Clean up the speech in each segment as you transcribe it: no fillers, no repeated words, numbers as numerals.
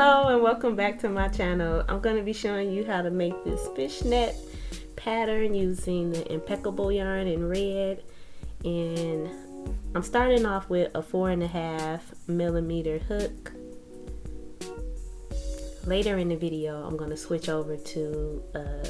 Hello and welcome back to my channel. I'm going to be showing you how to make this fishnet pattern using the impeccable yarn in red, and I'm starting off with a 4.5mm hook. Later in the video I'm going to switch over to a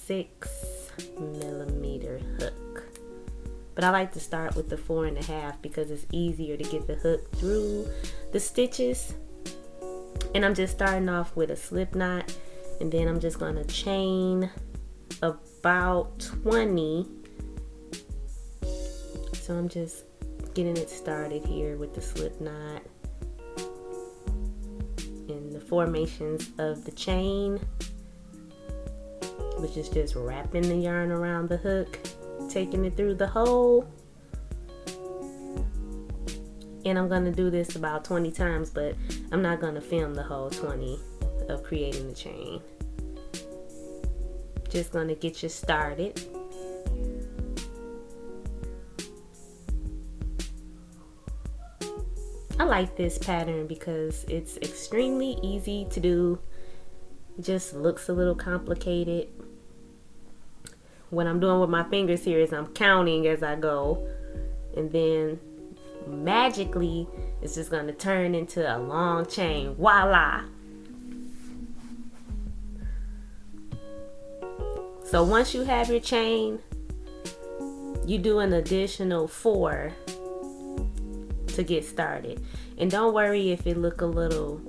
6mm hook, but I like to start with the 4.5 because it's easier to get the hook through the stitches. And I'm just starting off with a slip knot, and then I'm just going to chain about 20. So I'm just getting it started here with the slip knot and the formations of the chain, which is just wrapping the yarn around the hook, taking it through the hole. And I'm going to do this about 20 times, but I'm not going to film the whole 20 of creating the chain. Just going to get you started. I like this pattern because it's extremely easy to do. It just looks a little complicated. What I'm doing with my fingers here is I'm counting as I go, and then magically it's just going to turn into a long chain. Voila! So once you have your chain, you do an additional 4 to get started. And don't worry if it look a little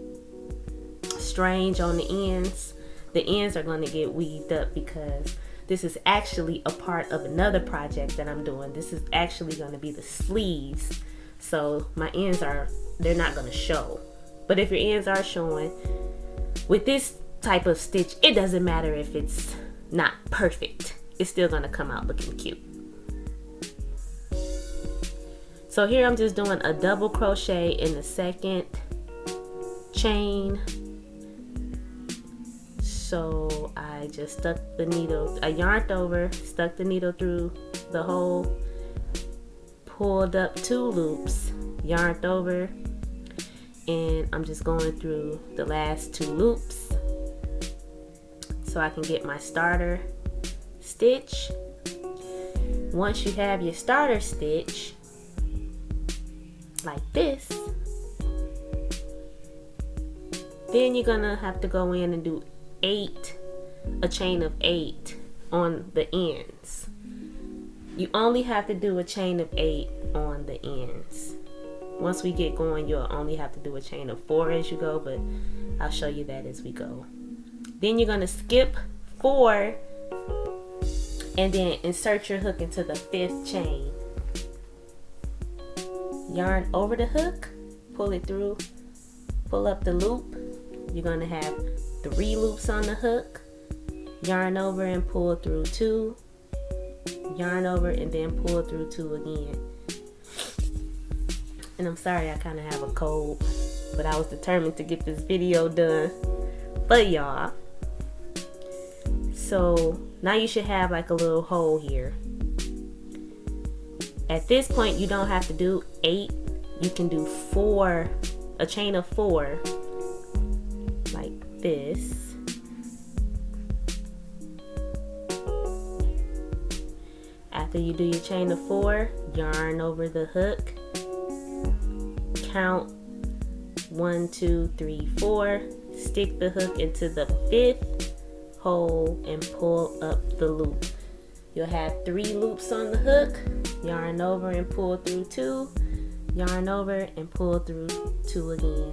strange on the ends. The ends are going to get weaved up because this is actually a part of another project that I'm doing. This is actually going to be the sleeves. So my ends they're not going to show. But if your ends are showing, with this type of stitch, it doesn't matter if it's not perfect. It's still going to come out looking cute. So here I'm just doing a double crochet in the second chain. So I just stuck the needle, I yarned over, stuck the needle through the hole, pulled up 2 loops, yarned over, and I'm just going through the last 2 loops so I can get my starter stitch. Once you have your starter stitch like this, then you're gonna have to go in and do a chain of 8 on the ends. You only have to do a chain of 8 on the ends. Once we get going, you'll only have to do a chain of 4 as you go, but I'll show you that as we go. Then you're going to skip 4 and then insert your hook into the 5th chain. Yarn over the hook, pull it through, pull up the loop. You're going to have 3 loops on the hook, yarn over and pull through 2, yarn over and then pull through 2 again. And I'm sorry, I kind of have a cold, but I was determined to get this video done for y'all. So now you should have like a little hole here. At this point you don't have to do 8, you can do 4, a chain of 4 like this. After you do your chain of 4, yarn over the hook, count 1, 2, 3, 4, stick the hook into the 5th hole and pull up the loop. You'll have 3 loops on the hook, yarn over and pull through 2, yarn over and pull through 2 again.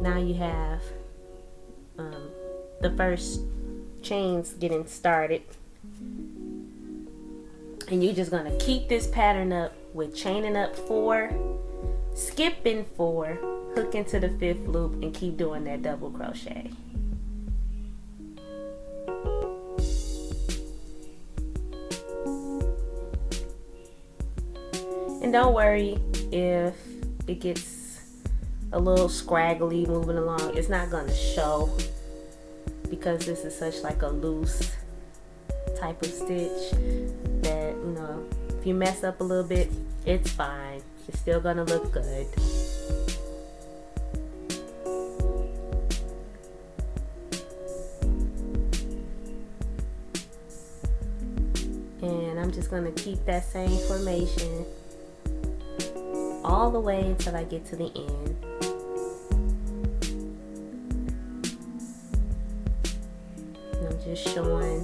Now you have the first chains getting started. And you're just going to keep this pattern up with chaining up 4, skipping 4, hook into the 5th loop, and keep doing that double crochet. And don't worry if it gets a little scraggly moving along. It's not going to show because this is such like a loose type of stitch that, you know, if you mess up a little bit, it's fine. It's still gonna look good. I'm just going to keep that same formation all the way until I get to the end. And I'm just showing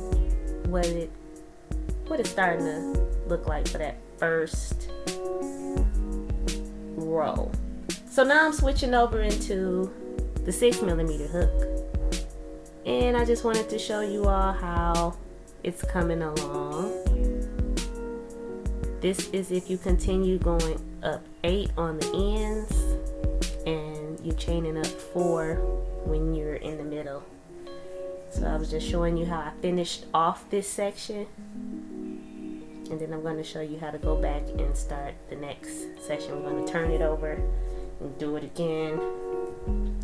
what it's starting to look like for that first row. So now I'm switching over into the 6mm hook, and I just wanted to show you all how it's coming along. This is if you continue going up 8 on the ends and you're chaining up 4 when you're in the middle. So I was just showing you how I finished off this section, and then I'm going to show you how to go back and start the next section. We're going to turn it over and do it again,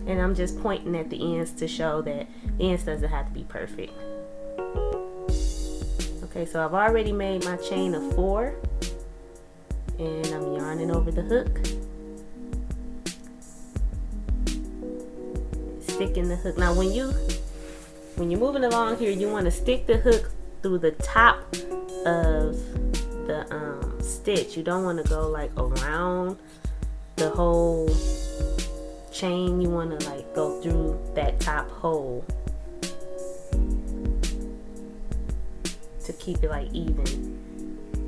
and I'm just pointing at the ends to show that the ends doesn't have to be perfect. Okay, so I've already made my chain of 4, and I'm yarning over the hook, sticking the hook. Now when you're moving along here, you want to stick the hook through the top of the stitch. You don't want to go like around the whole chain. You want to like go through that top hole to keep it like even.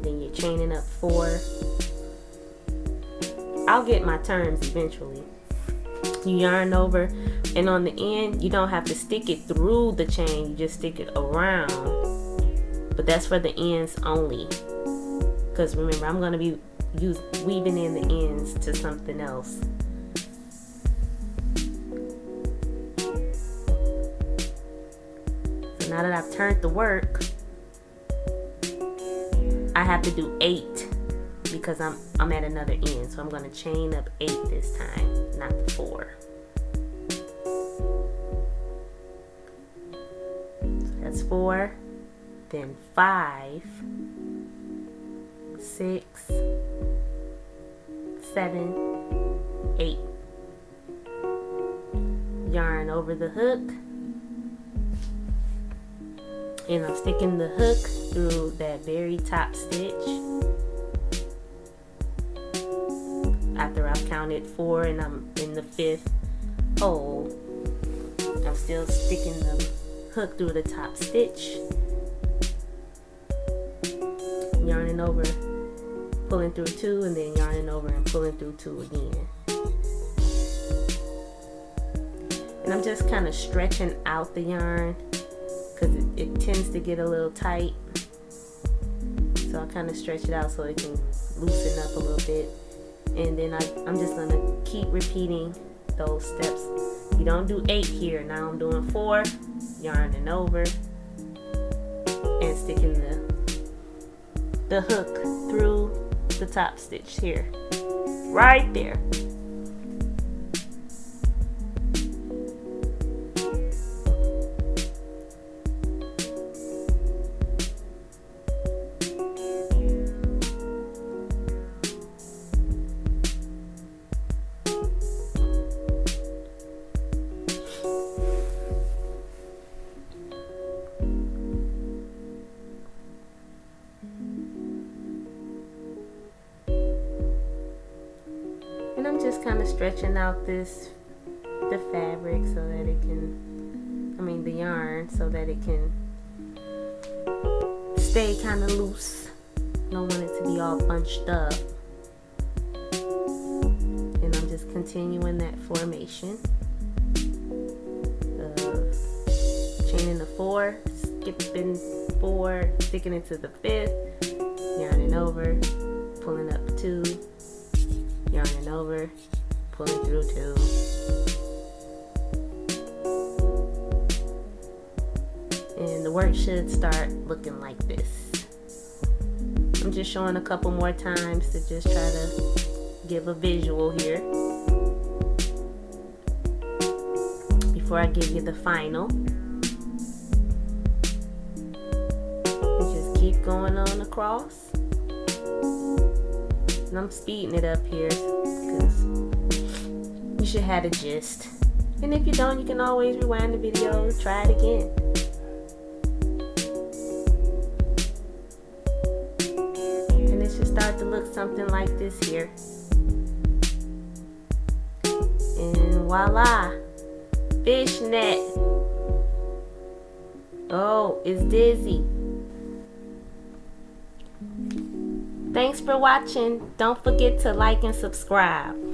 Then you're chaining up 4. I'll get my turns eventually. You yarn over, and on the end you don't have to stick it through the chain, you just stick it around, but that's for the ends only, because remember I'm going to be weaving in the ends to something else. So now that I've turned the work, I have to do 8 because I'm at another end, so I'm going to chain up 8 this time, not the 4. So that's 4, then 5, 6, 7, 8. Yarn over the hook, and I'm sticking the hook through that very top stitch. After I've counted 4 and I'm in the 5th hole, I'm still sticking the hook through the top stitch, yarning over, pulling through 2, and then yarning over and pulling through 2 again. And I'm just kind of stretching out the yarn because it tends to get a little tight, so I kind of stretch it out so it can loosen up a little bit. And then I'm just going to keep repeating those steps. You don't do 8 here. Now I'm doing 4, yarning over, and sticking the hook through the top stitch here. Right there. And I'm just kind of stretching out the fabric so that it can, the yarn, so that it can stay kind of loose. Don't want it to be all bunched up. And I'm just continuing that formation of chaining the 4, skipping 4, sticking it to the 5th, yarning over, pulling up 2, yarning over, pulling through 2. And the work should start looking like this. I'm just showing a couple more times to just try to give a visual here before I give you the final. And just keep going on across. And I'm speeding it up here because you should have the gist. And if you don't, you can always rewind the video, try it again. to look something like this here. And voila, fishnet. Oh, it's dizzy. Thanks for watching. Don't forget to like and subscribe.